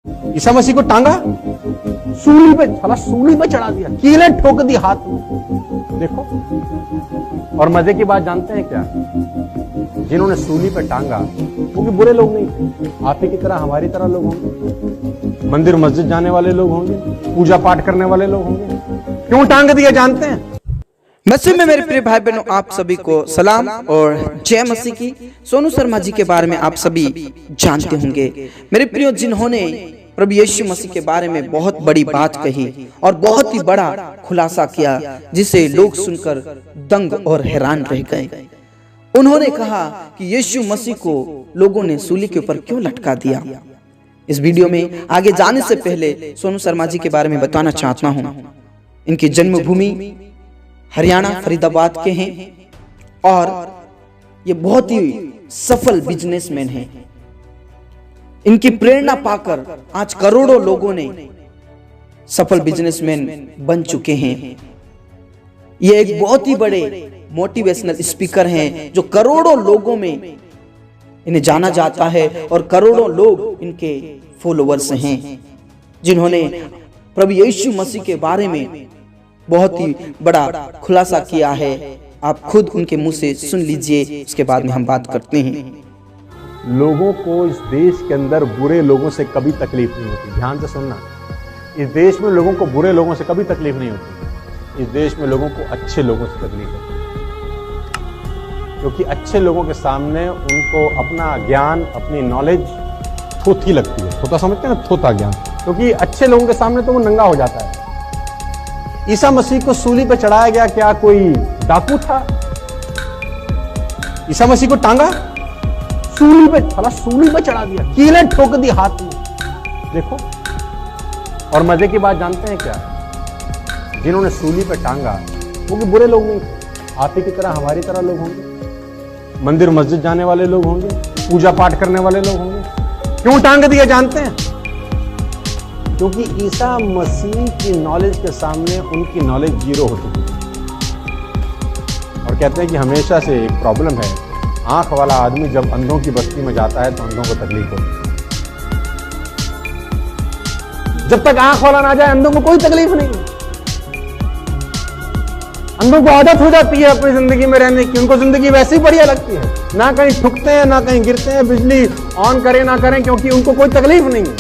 ईसा मसीह को टांगा, सूली पे, साला सूली पे चढ़ा दिया, कीलें ठोक दी हाथ में। देखो, और मजे की बात जानते हैं क्या? जिन्होंने सूली पे टांगा वो भी बुरे लोग नहीं थे, आप ही की तरह हमारी तरह लोग होंगे, मंदिर मस्जिद जाने वाले लोग होंगे, पूजा पाठ करने वाले लोग होंगे। क्यों टांग दिया जानते हैं? मसीह में मेरे प्रिय भाई बहनों, आप सभी को सलाम और जय मसीह की। सोनू शर्मा जी के बारे में आप सभी जानते होंगे मेरे प्रियो, जिन्होंने प्रभु यीशु मसीह के बारे में बहुत बड़ी बात कही और बहुत ही बड़ा खुलासा किया, जिसे लोग सुनकर दंग और हैरान रह गए। उन्होंने कहा कि यीशु मसीह को लोगों ने सूली के ऊपर क्यों लटका दिया। इस वीडियो में आगे जाने से पहले सोनू शर्मा जी के बारे में बताना चाहता हूं। इनकी जन्मभूमि हरियाणा फरीदाबाद के हैं और ये बहुत ही सफल बिजनेसमैन हैं। इनकी प्रेरणा पाकर आज करोड़ों लोगों ने सफल बिजनेसमैन बन चुके हैं। ये एक बहुत ही बड़े मोटिवेशनल स्पीकर हैं जो करोड़ों लोगों में इन्हें जाना जाता है और करोड़ों लोग इनके फॉलोअर्स हैं, जिन्होंने प्रभु यीशु मसीह के बारे में बहुत ही बड़ा खुलासा किया है। आप खुद उनके मुंह से सुन लीजिए, उसके बाद में हम बात करते हैं। लोगों को इस देश के अंदर बुरे लोगों से कभी तकलीफ नहीं होती। ध्यान से सुनना, इस देश में लोगों को बुरे लोगों से कभी तकलीफ नहीं होती। इस देश में लोगों को अच्छे लोगों से तकलीफ होती है, क्योंकि अच्छे लोगों के सामने उनको अपना ज्ञान, अपनी नॉलेज थोथी लगती है। थोथा समझते हैं ना, थोथा ज्ञान, क्योंकि अच्छे लोगों के सामने तो वो नंगा हो जाता है। ईसा मसीह को सूली पे चढ़ाया गया, क्या कोई डाकू था? ईसा मसीह को टांगा, सूली पे, साला सूली पे चढ़ा दिया, कीलें ठोक दी हाथ में। देखो, और मजे की बात जानते हैं क्या? जिन्होंने सूली पे टांगा वो भी बुरे लोग नहीं थे, आप ही की तरह हमारी तरह लोग होंगे, मंदिर मस्जिद जाने वाले लोग होंगे, पूजा पाठ करने वाले लोग होंगे। क्यों टांग दिया जानते हैं? क्योंकि ईसा मसीह की नॉलेज के सामने उनकी नॉलेज जीरो हो चुकी है। और कहते हैं कि हमेशा से एक प्रॉब्लम है, आंख वाला आदमी जब अंधों की बस्ती में जाता है तो अंधों को तकलीफ होती है। जब तक आंख वाला ना जाए अंधों को कोई तकलीफ नहीं है। अंधों को आदत हो जाती है अपनी जिंदगी में रहने की, उनको जिंदगी वैसी बढ़िया लगती है, ना कहीं ठुकते हैं ना कहीं गिरते हैं, बिजली ऑन करें ना करें, क्योंकि उनको कोई तकलीफ नहीं है,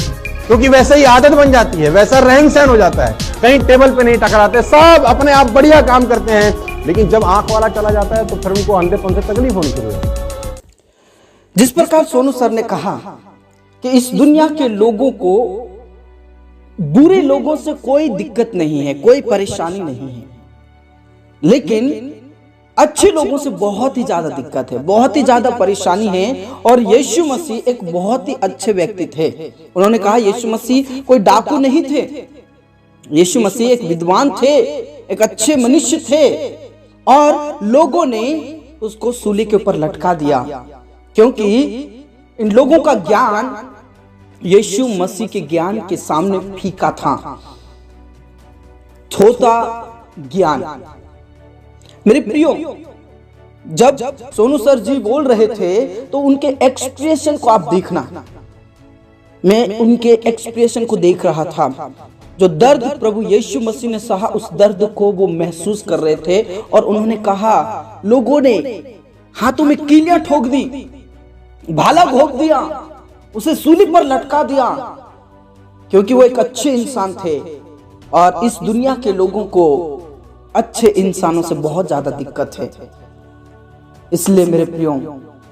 क्योंकि वैसे ही आदत बन जाती है, वैसा रहन सहन हो जाता है। कहीं टेबल पे नहीं टकराते, सब अपने आप बढ़िया काम करते हैं। लेकिन जब आंख वाला चला जाता है तो फिर उनको अंधेपन से तकलीफ होनी शुरू होती है। जिस प्रकार सोनू सर ने कहा कि इस दुनिया के लोगों को बुरे लोगों से कोई दिक्कत नहीं है, कोई परेशानी नहीं है, लेकिन अच्छे लोगों से बहुत ही ज्यादा दिक्कत है, बहुत ही ज्यादा परेशानी है। और यीशु मसीह एक बहुत ही अच्छे व्यक्ति थे। उन्होंने कहा यीशु मसीह कोई डाकू नहीं थे, यीशु मसीह एक विद्वान थे, एक अच्छे मनुष्य थे, और लोगों ने उसको सूली के ऊपर लटका दिया, क्योंकि इन लोगों का ज्ञान यीशु मसीह के ज्ञान के सामने फीका था, थोथा ज्ञान। मेरे प्रियो, जब सोनू सर जी बोल रहे थे तो उनके एक्सप्रेशन को आप देखना। मैं उनके एक्सप्रेशन को देख रहा था, जो दर्द प्रभु यीशु मसीह ने सहा, उस दर्द को वो महसूस कर रहे थे। और उन्होंने कहा लोगों ने हाथों में कीलियां ठोक दी, भाला घोंप दिया, उसे सूली पर लटका दिया, क्योंकि वो एक अच्छे इंसान थे। और इस दुनिया के लोगों को अच्छे इंसानों से बहुत ज्यादा दिक्कत है। इसलिए मेरे प्रियो,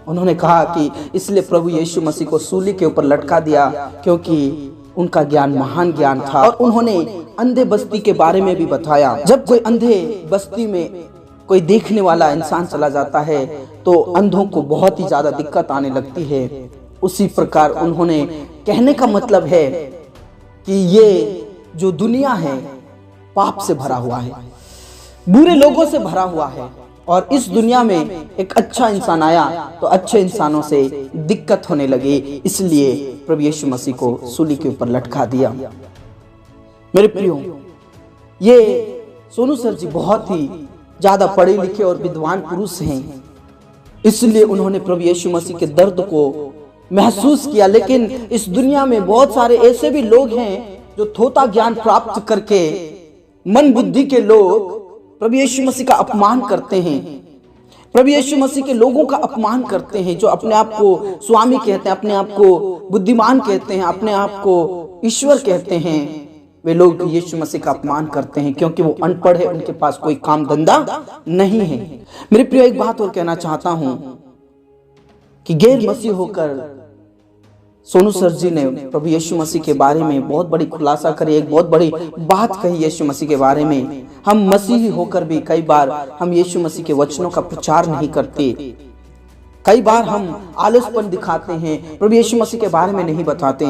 उन्होंने कहा कि इसलिए प्रभु यीशु मसीह को सूली के ऊपर लटका दिया, क्योंकि उनका ज्ञान महान ज्ञान था। और उन्होंने अंधे बस्ती के बारे में भी बताया। जब कोई अंधे बस्ती में कोई देखने वाला इंसान चला जाता है तो अंधों को बहुत ही ज्यादा दिक्कत आने लगती है। उसी प्रकार उन्होंने कहने का मतलब है कि ये जो दुनिया है पाप से भरा हुआ है, बुरे लोगों से भरा हुआ है, और इस दुनिया में एक अच्छा इंसान आया तो अच्छे इंसानों से दिक्कत होने लगी। इसलिए प्रभु यीशु मसीह को सूली के ऊपर लटका दिया। मेरे प्रियो, ये सोनू सर जी बहुत ही ज्यादा पढ़े लिखे और विद्वान पुरुष हैं, इसलिए उन्होंने प्रभु यीशु मसीह के दर्द को महसूस किया। लेकिन इस दुनिया में बहुत सारे ऐसे भी लोग हैं जो थोथा ज्ञान प्राप्त करके मन बुद्धि के लोग प्रभु यीशु मसीह का अपमान करते हैं, प्रभु यीशु मसीह के लोगों का अपमान करते हैं, जो अपने आप को स्वामी कहते हैं, अपने आप को बुद्धिमान कहते हैं, अपने आप को ईश्वर कहते हैं। वे लोग यीशु मसीह का अपमान करते हैं क्योंकि वो अनपढ़ है, उनके पास कोई काम धंधा नहीं है। मेरे प्रिय, एक बात और कहना चाहता हूं कि गैर मसीह होकर सोनू सर जी ने प्रभु यीशु मसीह के बारे में बहुत बड़ी खुलासा करी, एक बहुत बड़ी बात कही यीशु मसीह के बारे में। हम मसीही होकर भी कई बार हम यीशु मसीह के वचनों का प्रचार नहीं करते, कई बार हम आलसपन दिखाते हैं, प्रभु यीशु मसीह के बारे में नहीं बताते।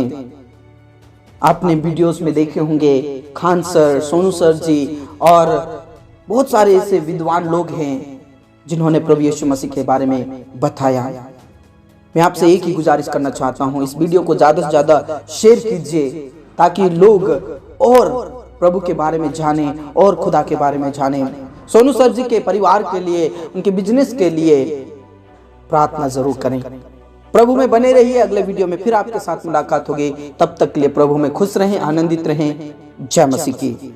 आपने वीडियोस में देखे होंगे खान सर, सोनू सर जी और बहुत सारे ऐसे विद्वान लोग हैं जिन्होंने प्रभु यीशु मसीह के बारे में बताया। मैं आपसे एक ही गुजारिश करना चाहता हूं, इस वीडियो को ज्यादा से ज्यादा शेयर कीजिए ताकि लोग और प्रभु के बारे में जाने और खुदा के बारे में जाने। सोनू सर जी के परिवार के लिए, उनके बिजनेस के लिए प्रार्थना जरूर करें। प्रभु में बने रहिए। अगले वीडियो में फिर आपके साथ मुलाकात होगी। तब तक के लिए प्रभु में खुश रहें, आनंदित रहें। जय मसीह की।